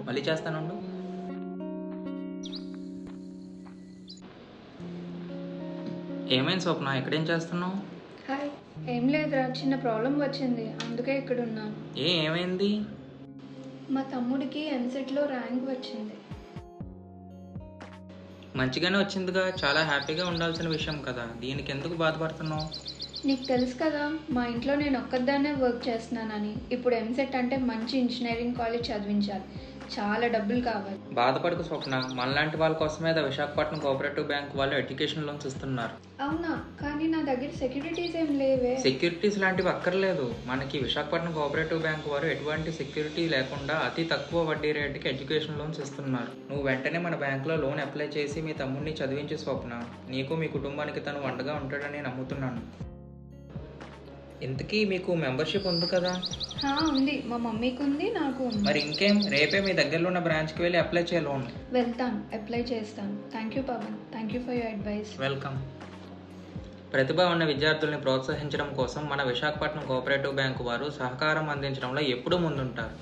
మళ్ళీ చేస్తానుండు. ఏమైంది స్వప్న, ఇక్కడేం చేస్తున్నావు? హాయ్. ఏం లేదురా, చిన్న ప్రాబ్లం వచ్చింది, అందుకే ఇక్కడ ఉన్నాను. ఏమైంది? మా తమ్ముడికి ఎంసెట్లో ర్యాంక్ వచ్చింది. మంచిగానే వచ్చిందిగా, చాలా హ్యాపీగా ఉండాల్సిన విషయం కదా, దీనికి ఎందుకు బాధపడుతున్నావు? నీకు తెలుసు కదా, మా ఇంట్లో నేను ఒక్కదాన్నే వర్క్ చేస్తున్నానని. ఇప్పుడు ఎంసెట్ అంటే మంచి ఇంజనీరింగ్ కాలేజ్ చదివించాలి, చాలా డబ్బులు కావాలి. బాధపడకు స్వప్న, మనలాంటి వాళ్ళ కోసమే విశాఖపట్నం కోఆపరేటివ్ బ్యాంక్ వాళ్ళు ఎడ్యుకేషన్ లోన్స్ ఇస్తున్నారు. అవునా? కానీ నా దగ్గర సెక్యూరిటీస్ ఏం లేవే. సెక్యూరిటీస్ లాంటివి అక్కర్లేదు. మనకి విశాఖపట్నం కోఆపరేటివ్ బ్యాంక్ వారు ఎటువంటి సెక్యూరిటీ లేకుండా అతి తక్కువ వడ్డీ రేటుకి ఎడ్యుకేషన్ లోన్స్ ఇస్తున్నారు. నువ్వు వెంటనే మన బ్యాంకులో లోన్ అప్లై చేసి మీ తమ్ముడిని చదివించే స్వప్న, నీకు మీ కుటుంబానికి తను వండగా ఉంటాడని నమ్ముతున్నాను. ఇంతకీ మీకు మెంబర్షిప్ ఉంది కదా? ఉంది, మా మమ్మీకి ఉంది, నాకు ఉంది. మరి ఇంకేం, రేపే మీ దగ్గరలో ఉన్న బ్రాంచ్కి వెళ్ళి అప్లై చేయ లోన్. వెళ్తాను, అప్లై చేస్తాను. Thank you Pavan, thank you for your advice. Welcome. ప్రతిభ ఉన్న విద్యార్థుల్ని ప్రోత్సహించడం కోసం మన విశాఖపట్నం కోఆపరేటివ్ బ్యాంకు వారు సహకారం అందించడంలో ఎప్పుడూ ముందుంటారు.